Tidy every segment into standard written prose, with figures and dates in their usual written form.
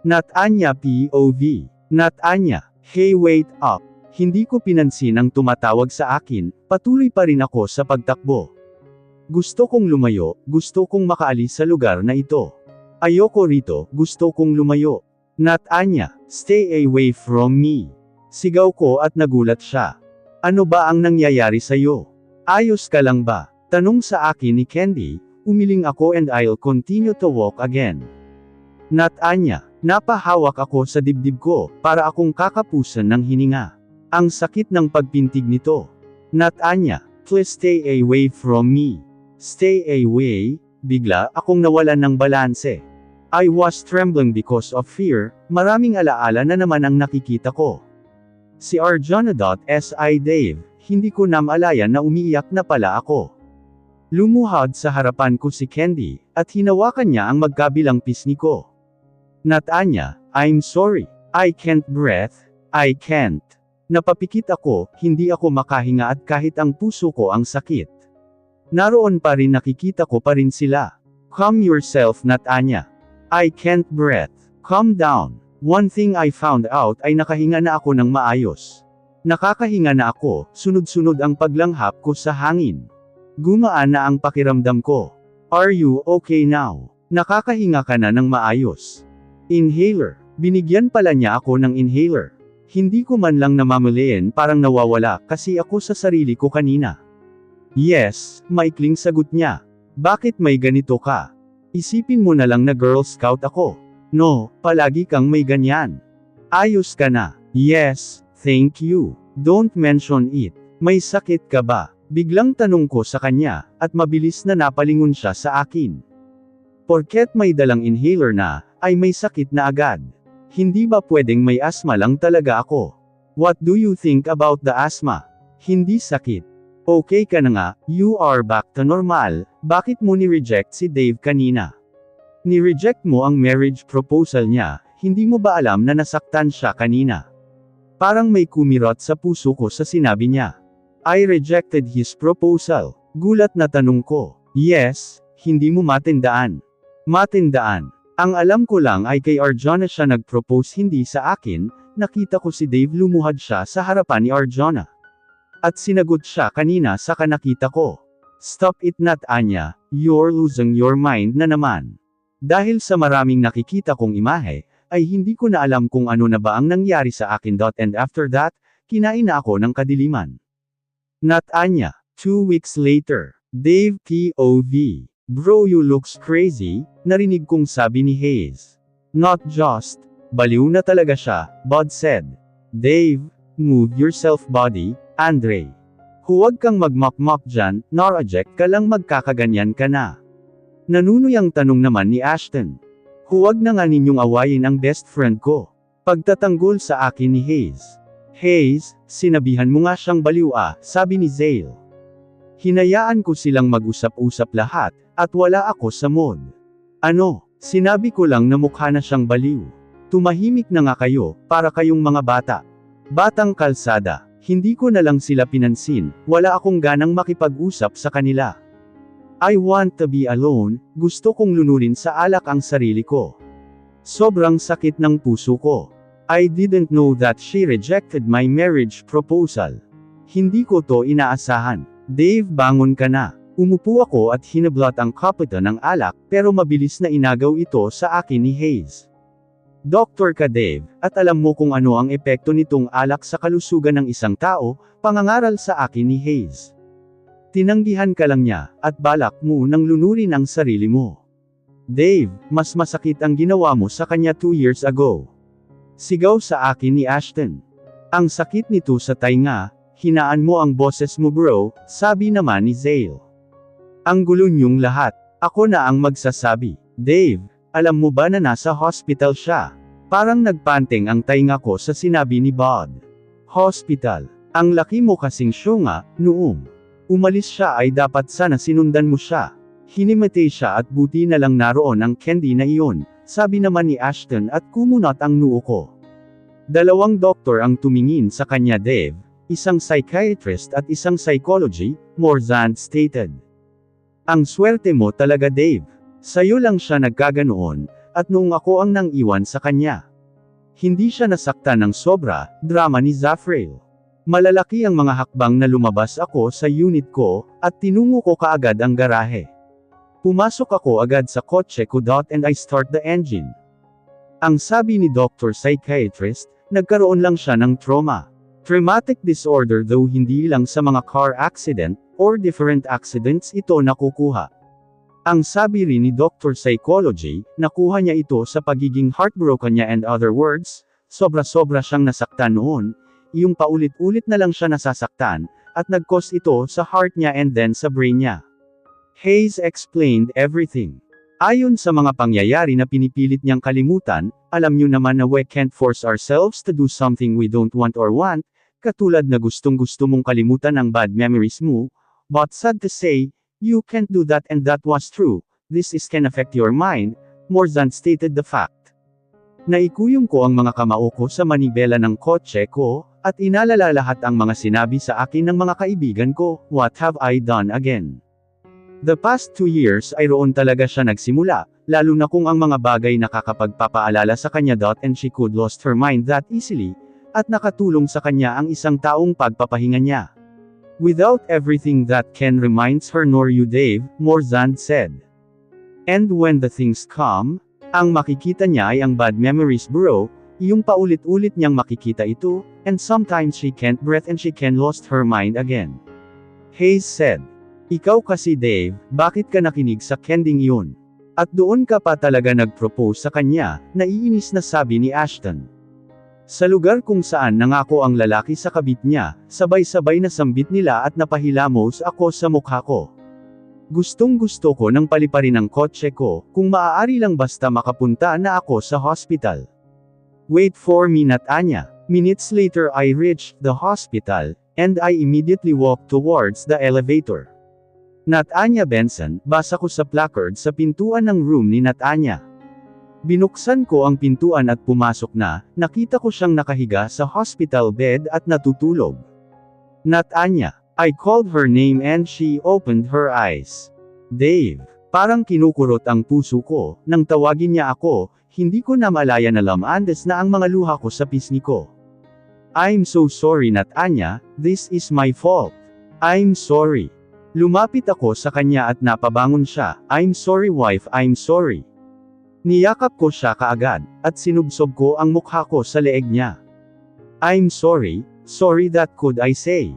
Not Anya POV. Not Anya. Hey wait up. Hindi ko pinansin ang tumatawag sa akin, patuloy pa rin ako sa pagtakbo. Gusto kong lumayo, gusto kong makaalis sa lugar na ito. Ayoko rito, gusto kong lumayo. Not Anya, stay away from me. Sigaw ko at nagulat siya. Ano ba ang nangyayari sa'yo? Ayos ka lang ba? Tanong sa akin ni Candy, umiling ako and I'll continue to walk again. Not Anya, napahawak ako sa dibdib ko, para akong kakapusan ng hininga. Ang sakit ng pagpintig nito. Not Anya, please stay away from me. Stay away, bigla akong nawalan ng balanse. I was trembling because of fear, maraming alaala na naman ang nakikita ko. Si Arjona.si Dave, hindi ko namalayan na umiiyak na pala ako. Lumuhad sa harapan ko si Candy, at hinawakan niya ang magkabilang pisngi ko. Not Anya, I'm sorry. I can't breathe, I can't. Napapikit ako, hindi ako makahinga at kahit ang puso ko ang sakit. Naroon pa rin nakikita ko pa rin sila. Calm yourself Not Anya. I can't breathe. Calm down. One thing I found out ay nakahinga na ako ng maayos. Nakakahinga na ako, sunod-sunod ang paglanghap ko sa hangin. Gumaan na ang pakiramdam ko. Are you okay now? Nakakahinga ka na ng maayos. Inhaler. Binigyan pala niya ako ng inhaler. Hindi ko man lang namamalayan parang nawawala kasi ako sa sarili ko kanina. Yes, maikling sagot niya. Bakit may ganito ka? Isipin mo na lang na Girl Scout ako. No, palagi kang may ganyan. Ayos ka na. Yes, thank you. Don't mention it. May sakit ka ba? Biglang tanong ko sa kanya, at mabilis na napalingon siya sa akin. Porket may dalang inhaler na, ay may sakit na agad. Hindi ba pwedeng may asthma lang talaga ako? What do you think about the asthma? Hindi sakit. Okay ka na nga, you are back to normal, bakit mo ni-reject si Dave kanina? Ni-reject mo ang marriage proposal niya, hindi mo ba alam na nasaktan siya kanina? Parang may kumirot sa puso ko sa sinabi niya. I rejected his proposal. Gulat na tanong ko. Yes, hindi mo matindaan. Matindaan. Ang alam ko lang ay kay Arjona siya nag-propose hindi sa akin, nakita ko si Dave lumuhad siya sa harapan ni Arjona. At sinagot siya kanina sa nakita ko. Stop it Not Anya, you're losing your mind na naman. Dahil sa maraming nakikita kong imahe, ay hindi ko na alam kung ano na ba ang nangyari sa akin. And after that, kinain na ako ng kadiliman. Not Anya, 2 weeks later. Dave POV. Bro you looks crazy, narinig kong sabi ni Hayes. Not just. Baliw na talaga siya, Bud said. Dave, move yourself buddy, Andre. Huwag kang magmok-mok dyan, naraject ka lang magkakaganyan ka na. Nanunuyang tanong naman ni Ashton. Huwag na nga ninyong awayin ang best friend ko. Pagtatanggol sa akin ni Hayes. Hayes, sinabihan mo nga siyang baliw sabi ni Zale. Hinayaan ko silang mag-usap-usap lahat, at wala ako sa mood. Ano, sinabi ko lang na mukha na siyang baliw. Tumahimik na nga kayo, para kayong mga bata. Batang kalsada. Hindi ko na lang sila pinansin, wala akong ganang makipag-usap sa kanila. I want to be alone, gusto kong lunurin sa alak ang sarili ko. Sobrang sakit ng puso ko. I didn't know that she rejected my marriage proposal. Hindi ko to inaasahan. Dave bangon ka na. Umupo ako at hinablot ang kapita ng alak, pero mabilis na inagaw ito sa akin ni Hayes. Doktor ka Dave, at alam mo kung ano ang epekto nitong alak sa kalusugan ng isang tao, pangangaral sa akin ni Hayes. Tinanggihan ka lang niya, at balak mo nang lunurin ang sarili mo. Dave, mas masakit ang ginawa mo sa kanya 2 years ago. Sigaw sa akin ni Ashton. Ang sakit nito sa tainga, hinaan mo ang boses mo bro, sabi naman ni Zale. Ang gulo niyong lahat, ako na ang magsasabi. Dave, alam mo ba na nasa hospital siya? Parang nagpanteng ang tainga ko sa sinabi ni Bud. Hospital. Ang laki mo kasing syunga, noong umalis siya ay dapat sana sinundan mo siya. Hinimatay siya at buti na lang naroon ang candy na iyon, sabi naman ni Ashton at kumunat ang noo ko. 2 doktor ang tumingin sa kanya Dave, isang psychiatrist at isang psychology, Morzand stated. Ang swerte mo talaga Dave. Sa'yo lang siya nagkaganoon, at noong ako ang nang-iwan sa kanya. Hindi siya nasaktan ng sobra, drama ni Zafrael. Malalaki ang mga hakbang na lumabas ako sa unit ko, at tinungo ko kaagad ang garahe. Pumasok ako agad sa kotse ko and I start the engine. Ang sabi ni Dr. Psychiatrist, nagkaroon lang siya ng trauma. Traumatic disorder though hindi lang sa mga car accident, or different accidents ito nakukuha. Ang sabi rin ni Dr. Psychology, nakuha niya ito sa pagiging heartbroken niya and other words, sobra-sobra siyang nasaktan noon, yung paulit-ulit na lang siya nasasaktan, at nag-cause ito sa heart niya and then sa brain niya. Hayes explained everything. Ayon sa mga pangyayari na pinipilit niyang kalimutan, alam niyo naman na we can't force ourselves to do something we don't want or want, katulad na gustong-gusto mong kalimutan ang bad memories mo, but sad to say, you can't do that and that was true, this can affect your mind, Morzan stated the fact. Naikuyong ko ang mga kamao ko sa manibela ng kotse ko, at inalala lahat ang mga sinabi sa akin ng mga kaibigan ko, what have I done again? The past 2 years ay roon talaga siya nagsimula, lalo na kung ang mga bagay nakakapagpapaalala sa kanya and she could lost her mind that easily, at nakatulong sa kanya ang isang taong pagpapahinga niya. Without everything that Ken reminds her nor you Dave, Morzan said. And when the things come, ang makikita niya ay ang bad memories bro, yung paulit-ulit niyang makikita ito, and sometimes she can't breathe and she can lost her mind again. Hayes said. Ikaw kasi Dave, bakit ka nakinig sa kending yun? At doon ka pa talaga nag-propose sa kanya, naiinis na sabi ni Ashton. Sa lugar kung saan nangako ang lalaki sa kabit niya, sabay-sabay na sambit nila at napahilamos ako sa mukha ko. Gustong-gusto ko nang paliparin ang kotse ko, kung maaari lang basta makapunta na ako sa hospital. Wait for me Natanya. Minutes later I reached the hospital, and I immediately walked towards the elevator. Natanya Benson, basa ko sa placard sa pintuan ng room ni Natanya. Binuksan ko ang pintuan at pumasok na, nakita ko siyang nakahiga sa hospital bed at natutulog. Natanya. I called her name and she opened her eyes. Dave. Parang kinukurot ang puso ko, nang tawagin niya ako, hindi ko na malaya na lamandes na ang mga luha ko sa pisngi ko. I'm so sorry Natanya, this is my fault. I'm sorry. Lumapit ako sa kanya at napabangon siya, I'm sorry wife, I'm sorry. Niyakap ko siya kaagad, at sinubsob ko ang mukha ko sa leeg niya. I'm sorry, sorry that could I say.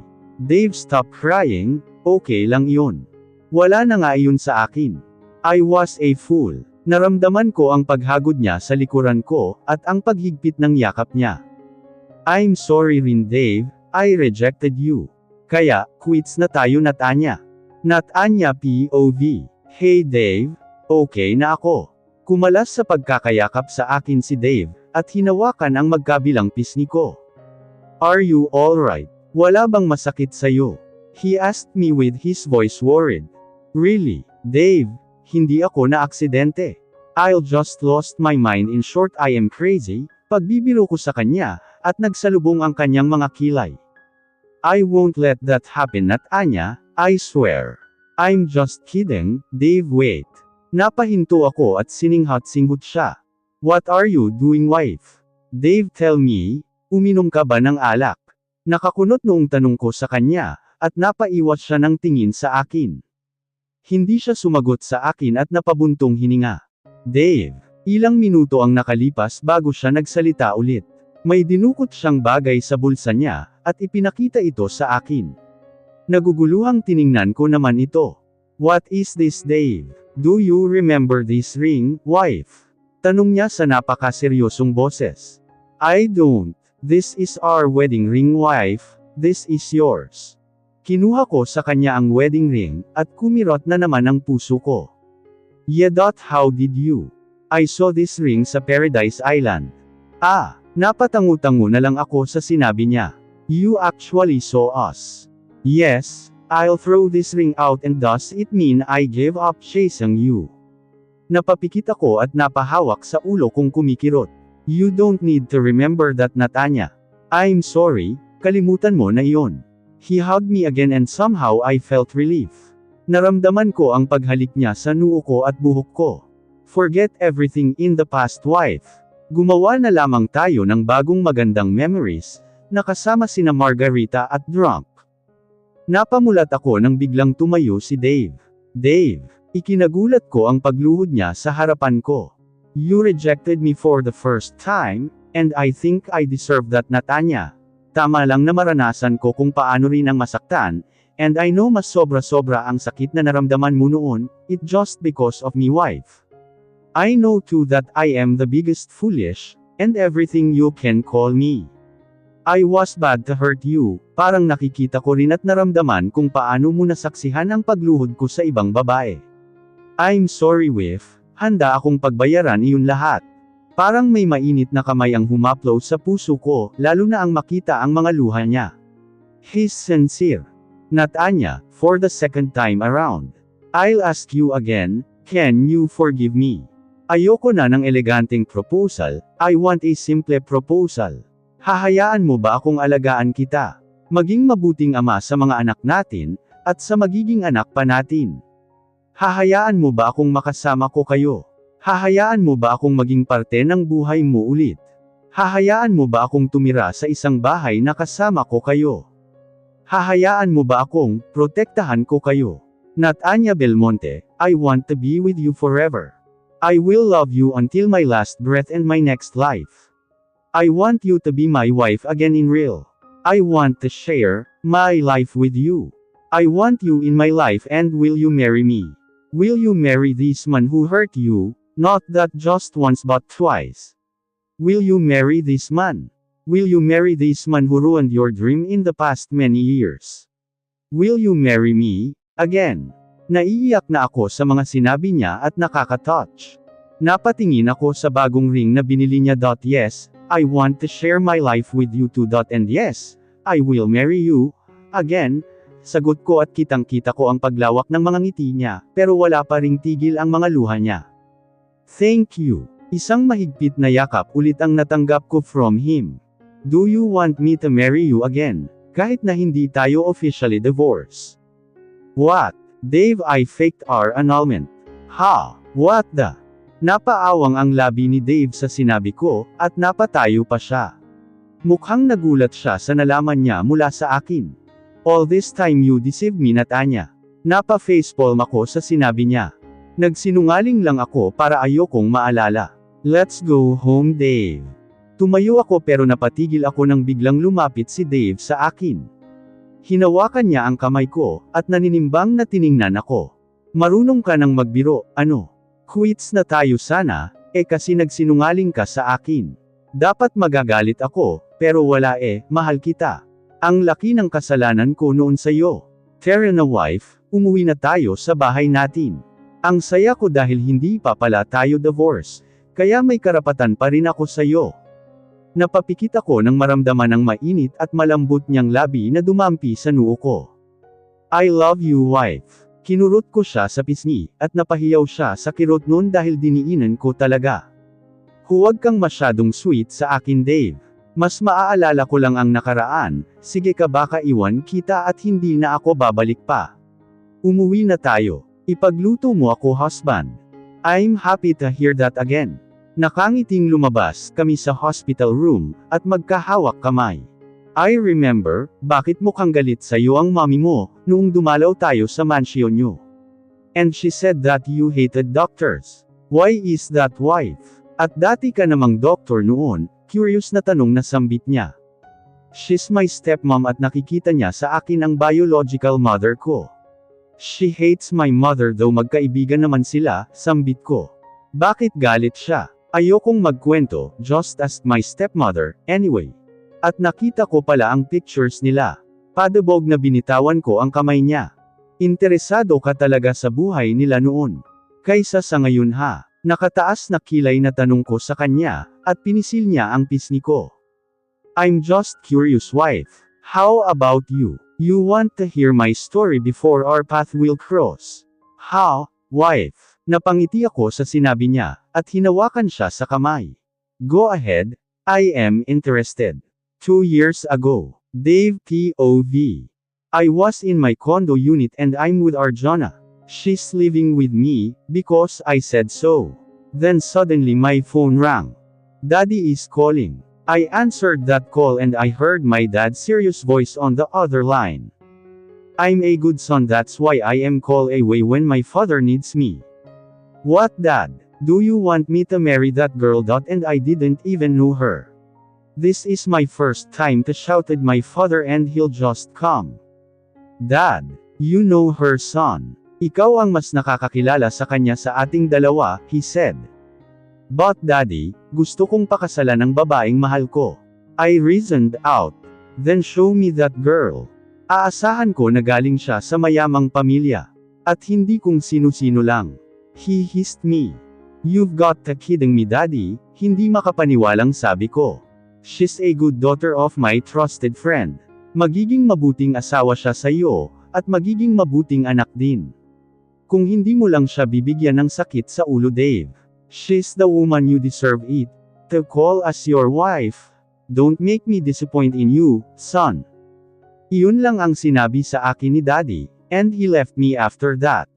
Dave stop crying, okay lang yun. Wala na nga iyon sa akin. I was a fool. Naramdaman ko ang paghagod niya sa likuran ko, at ang paghigpit ng yakap niya. I'm sorry rin Dave, I rejected you. Kaya, quits na tayo Natanya. Natanya POV. Hey Dave, okay na ako. Kumalas sa pagkakayakap sa akin si Dave, at hinawakan ang magkabilang pisngi ko. Are you alright? Wala bang masakit sa'yo? He asked me with his voice worried. Really, Dave, hindi ako na aksidente. I'll just lost my mind in short I am crazy, pagbibiro ko sa kanya, at nagsalubong ang kanyang mga kilay. I won't let that happen Natanya, I swear. I'm just kidding, Dave wait. Napahinto ako at sininghat-singhot siya. What are you doing wife? Dave tell me, uminom ka ba ng alak? Nakakunot noong tanong ko sa kanya, at napaiwas siya ng tingin sa akin. Hindi siya sumagot sa akin at napabuntong hininga. Dave, ilang minuto ang nakalipas bago siya nagsalita ulit. May dinukot siyang bagay sa bulsa niya, at ipinakita ito sa akin. Naguguluhang tiningnan ko naman ito. What is this Dave? Do you remember this ring, wife? Tanong niya sa napakaseryosong boses. I don't. This is our wedding ring wife, this is yours. Kinuha ko sa kanya ang wedding ring, at kumirot na naman ang puso ko. Yeah. How did you? I saw this ring sa Paradise Island. Ah, napatangu-tangu na lang ako sa sinabi niya. You actually saw us. Yes, I'll throw this ring out and does it mean I gave up chasing you? Napapikit ako at napahawak sa ulo kong kumikirot. You don't need to remember that Natanya. I'm sorry, kalimutan mo na iyon. He hugged me again and somehow I felt relief. Naramdaman ko ang paghalik niya sa noo ko at buhok ko. Forget everything in the past, wife. Gumawa na lamang tayo ng bagong magandang memories, na kasama sina Margarita at Drunk. Napamulat ako nang biglang tumayo si Dave. Dave, ikinagulat ko ang pagluhod niya sa harapan ko. You rejected me for the first time, and I think I deserve that, Natanya. Tama lang na maranasan ko kung paano rin ang masaktan, and I know mas sobra-sobra ang sakit na naramdaman mo noon, it just because of me, wife. I know too that I am the biggest foolish, and everything you can call me. I was bad to hurt you, parang nakikita ko rin at naramdaman kung paano mo nasaksihan ang pagluhod ko sa ibang babae. I'm sorry, wife, handa akong pagbayaran iyon lahat. Parang may mainit na kamay ang humaplo sa puso ko, lalo na ang makita ang mga luha niya. He's sincere. Natanya, for the second time around. I'll ask you again, can you forgive me? Ayoko na ng eleganteng proposal, I want a simple proposal. Hahayaan mo ba akong alagaan kita? Maging mabuting ama sa mga anak natin, at sa magiging anak pa natin. Hahayaan mo ba akong makasama ko kayo? Hahayaan mo ba akong maging parte ng buhay mo ulit? Hahayaan mo ba akong tumira sa isang bahay na kasama ko kayo? Hahayaan mo ba akong protektahan ko kayo? Natanya Belmonte, I want to be with you forever. I will love you until my last breath and my next life. I want you to be my wife again in real. I want to share my life with you. I want you in my life, and will you marry me? Will you marry this man who hurt you? Not that just once but twice. Will you marry this man? Will you marry this man who ruined your dream in the past many years? Will you marry me? Again. Naiiyak na ako sa mga sinabi niya at nakaka-touch. Napatingin ako sa bagong ring na binili niya. Yes, I want to share my life with you too. And yes, I will marry you. Again, sagot ko at kitang-kita ko ang paglawak ng mga ngiti niya, pero wala pa ring tigil ang mga luha niya. Thank you. Isang mahigpit na yakap ulit ang natanggap ko from him. Do you want me to marry you again? Kahit na hindi tayo officially divorced. What? Dave, I faked our annulment. Ha? What the? Napaawang ang labi ni Dave sa sinabi ko, at napatayo pa siya. Mukhang nagulat siya sa nalaman niya mula sa akin. All this time you deceived me, Natanya. Napa-facepalm ako sa sinabi niya. Nagsinungaling lang ako para ayokong maalala. Let's go home, Dave. Tumayo ako pero napatigil ako nang biglang lumapit si Dave sa akin. Hinawakan niya ang kamay ko, at naninimbang na tiningnan ako. Marunong ka nang magbiro, ano? Quits na tayo sana, kasi nagsinungaling ka sa akin. Dapat magagalit ako, pero wala mahal kita. Ang laki ng kasalanan ko noon sa'yo. Tara na, wife, umuwi na tayo sa bahay natin. Ang saya ko dahil hindi pa pala tayo divorce, kaya may karapatan pa rin ako sa'yo. Napapikit ako nang maramdaman ang mainit at malambot niyang labi na dumampi sa noo ko. I love you, wife. Kinurot ko siya sa pisngi, at napahiyaw siya sa kirot noon dahil diniinan ko talaga. Huwag kang masyadong sweet sa akin, Dave. Mas maaalala ko lang ang nakaraan, sige ka baka iwan kita at hindi na ako babalik pa. Umuwi na tayo. Ipagluto mo ako, husband. I'm happy to hear that again. Nakangiting lumabas kami sa hospital room, at magkahawak kamay. I remember, bakit mukhang galit sa'yo ang mommy mo, noong dumalaw tayo sa mansion nyo. And she said that you hated doctors. Why is that, wife? At dati ka namang doktor noon, curious na tanong na sambit niya. She's my stepmom at nakikita niya sa akin ang biological mother ko. She hates my mother though magkaibigan naman sila, sambit ko. Bakit galit siya? Ayokong magkwento, just ask my stepmother, anyway. At nakita ko pala ang pictures nila. Padabog na binitawan ko ang kamay niya. Interesado ka talaga sa buhay nila noon. Kaysa sa ngayon, ha? Nakataas na kilay na tanong ko sa kanya, at pinisil niya ang pisngi ko. I'm just curious, wife. How about you? You want to hear my story before our path will cross? How, wife? Napangiti ako sa sinabi niya, at hinawakan siya sa kamay. Go ahead, I am interested. 2 years ago, Dave POV. I was in my condo unit and I'm with Arjuna. She's living with me, because I said so. Then suddenly my phone rang. Daddy is calling. I answered that call and I heard my dad's serious voice on the other line. I'm a good son, that's why I am called away when my father needs me. What, Dad? Do you want me to marry that girl? And I didn't even know her. This is my first time to shout at my father and he'll just come. Dad, you know her, son. Ikaw ang mas nakakakilala sa kanya sa ating dalawa, he said. But Daddy, gusto kong pakasalan ng babaeng mahal ko. I reasoned out. Then show me that girl. Aasahan ko na galing siya sa mayamang pamilya. At hindi kung sino-sino lang. He hissed me. You've got to kidding me, Daddy, hindi makapaniwalang sabi ko. She's a good daughter of my trusted friend. Magiging mabuting asawa siya sa iyo, at magiging mabuting anak din. Kung hindi mo lang siya bibigyan ng sakit sa ulo, Dave. She's the woman you deserve it. To call as your wife. Don't make me disappoint in you, son. Iyon lang ang sinabi sa akin ni Daddy, and he left me after that.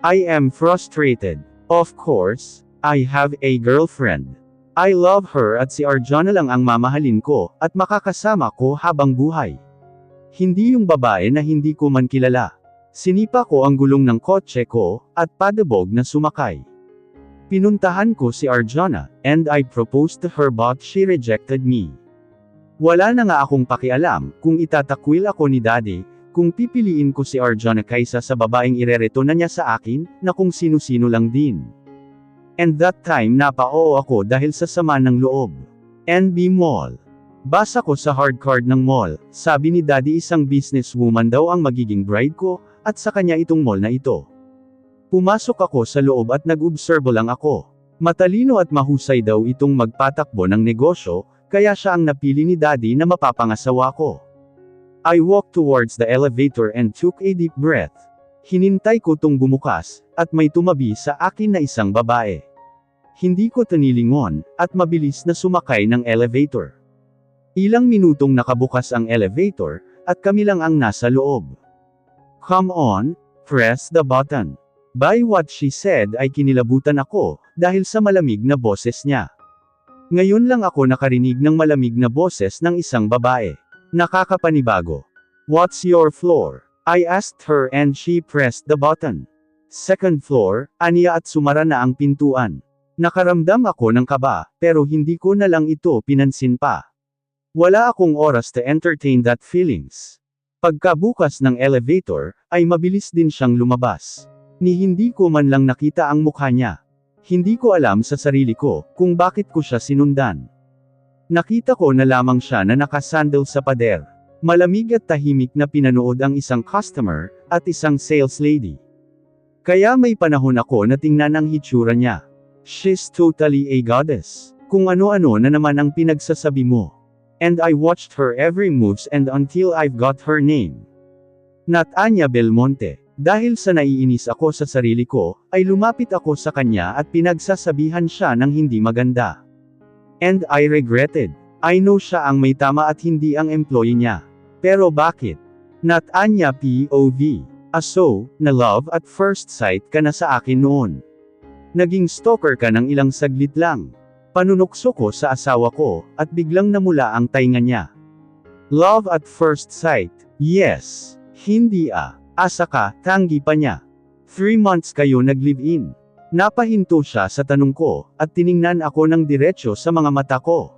I am frustrated. Of course, I have a girlfriend. I love her at si Arjana lang ang mamahalin ko, at makakasama ko habang buhay. Hindi yung babae na hindi ko man kilala. Sinipa ko ang gulong ng kotse ko, at padabog na sumakay. Pinuntahan ko si Arjana, and I proposed to her but she rejected me. Wala na nga akong pakialam, kung itatakwil ako ni Daddy, kung pipiliin ko si Arjana kaysa sa babaeng irereto na niya sa akin, na kung sino-sino lang din. And that time napao ako dahil sa sama ng loob. NB Mall. Basa ko sa hard card ng mall, sabi ni Daddy isang businesswoman daw ang magiging bride ko, at sa kanya itong mall na ito. Pumasok ako sa loob at nag-obserbo lang ako. Matalino at mahusay daw itong magpatakbo ng negosyo, kaya siya ang napili ni Daddy na mapapangasawa ko. I walked towards the elevator and took a deep breath. Hinintay ko tong bumukas, at may tumabi sa akin na isang babae. Hindi ko tinilingon, at mabilis na sumakay ng elevator. Ilang minutong nakabukas ang elevator, at kami lang ang nasa loob. Come on, press the button. By what she said ay kinilabutan ako, dahil sa malamig na boses niya. Ngayon lang ako nakarinig ng malamig na boses ng isang babae. Nakakapanibago. What's your floor? I asked her and she pressed the button. Second floor, aniya at sumara na ang pintuan. Nakaramdam ako ng kaba, pero hindi ko na lang ito pinansin pa. Wala akong oras to entertain that feelings. Pagkabukas ng elevator, ay mabilis din siyang lumabas. Ni hindi ko man lang nakita ang mukha niya. Hindi ko alam sa sarili ko, kung bakit ko siya sinundan. Nakita ko na lamang siya na nakasandal sa pader. Malamig at tahimik na pinanood ang isang customer, at isang sales lady. Kaya may panahon ako na tingnan ang hitsura niya. She's totally a goddess. Kung ano-ano na naman ang pinagsasabi mo. And I watched her every moves and until I've got her name. Nat Anya Belmonte. Dahil sa naiinis ako sa sarili ko, ay lumapit ako sa kanya at pinagsasabihan siya ng hindi maganda. And I regretted. I know siya ang may tama at hindi ang employee niya. Pero bakit? Nat Anya POV. So, na love at first sight ka na sa akin noon. Naging stalker ka ng ilang saglit lang. Panunukso ko sa asawa ko, at biglang namula ang tainga niya. Love at first sight. Yes. Hindi Asa ka, tanggi pa niya. 3 months kayo nag-live-in. Napahinto siya sa tanong ko, at tiningnan ako ng diretsyo sa mga mata ko.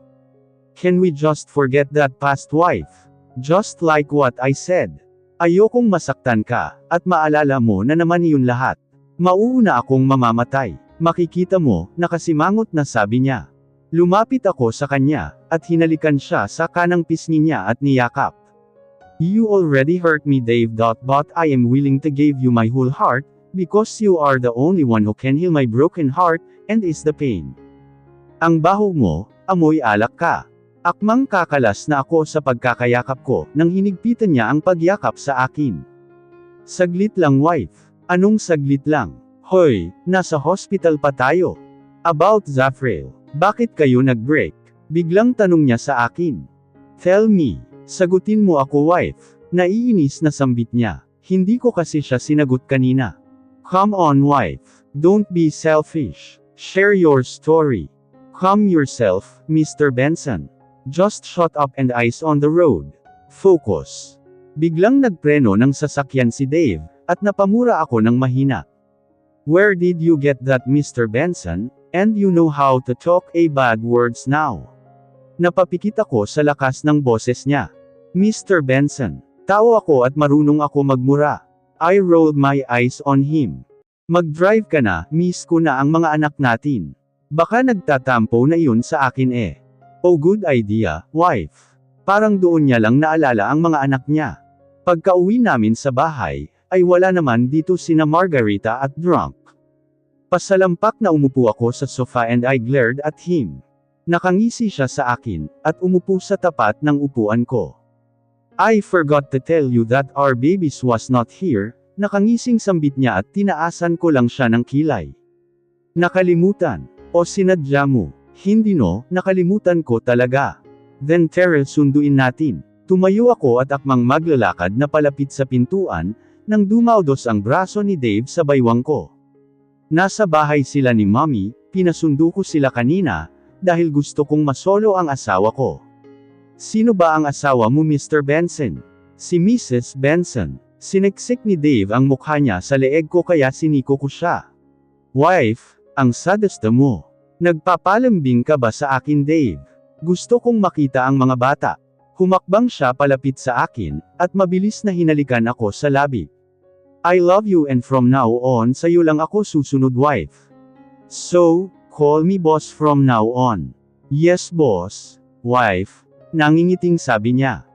Can we just forget that past wife? Just like what I said. Ayokong masaktan ka, at maalala mo na naman iyon lahat. Mauuna akong mamamatay. Makikita mo, nakasimangot na sabi niya. Lumapit ako sa kanya, at hinalikan siya sa kanang pisngi niya at niyakap. You already hurt me, Dave. But I am willing to give you my whole heart, because you are the only one who can heal my broken heart, and is the pain. Ang baho mo, amoy alak ka. Akmang kakalas na ako sa pagkakayakap ko, nang hinigpitan niya ang pagyakap sa akin. Saglit lang, wife. Anong saglit lang? Hoy, nasa hospital pa tayo. About Zafrael. Bakit kayo nag-break? Biglang tanong niya sa akin. Tell me. Sagutin mo ako, wife. Naiinis na sambit niya. Hindi ko kasi siya sinagot kanina. Come on, wife. Don't be selfish. Share your story. Calm yourself, Mr. Benson. Just shut up and eyes on the road. Focus. Biglang nagpreno ng sasakyan si Dave, at napamura ako ng mahina. Where did you get that, Mr. Benson? And you know how to talk a bad words now. Napapikit ako sa lakas ng boses niya. Mr. Benson. Tao ako at marunong ako magmura. I rolled my eyes on him. Mag-drive ka na, miss ko na ang mga anak natin. Baka nagtatampo na yun sa akin eh. Oh, good idea, wife. Parang doon niya lang naalala ang mga anak niya. Pagka-uwi namin sa bahay, ay wala naman dito sina Margarita at drunk. Pasalampak na umupo ako sa sofa and I glared at him. Nakangisi siya sa akin, at umupo sa tapat ng upuan ko. I forgot to tell you that our babies was not here, nakangising sambit niya at tinaasan ko lang siya ng kilay. Nakalimutan, o sinadya mo? Hindi no, nakalimutan ko talaga. Then Terrell sunduin natin. Tumayo ako at akmang maglalakad na palapit sa pintuan, nang dumaudos ang braso ni Dave sa baywang ko. Nasa bahay sila ni Mommy, pinasundo ko sila kanina, dahil gusto kong masolo ang asawa ko. Sino ba ang asawa mo, Mr. Benson? Si Mrs. Benson. Siniksik ni Dave ang mukha niya sa leeg ko kaya siniko ko siya. Wife, ang sadista mo. Nagpapalambing ka ba sa akin, Dave? Gusto kong makita ang mga bata. Humakbang siya palapit sa akin, at mabilis na hinalikan ako sa labi. I love you and from now on sa'yo lang ako susunod, wife. So, call me boss from now on. Yes boss, wife, nangingiting sabi niya.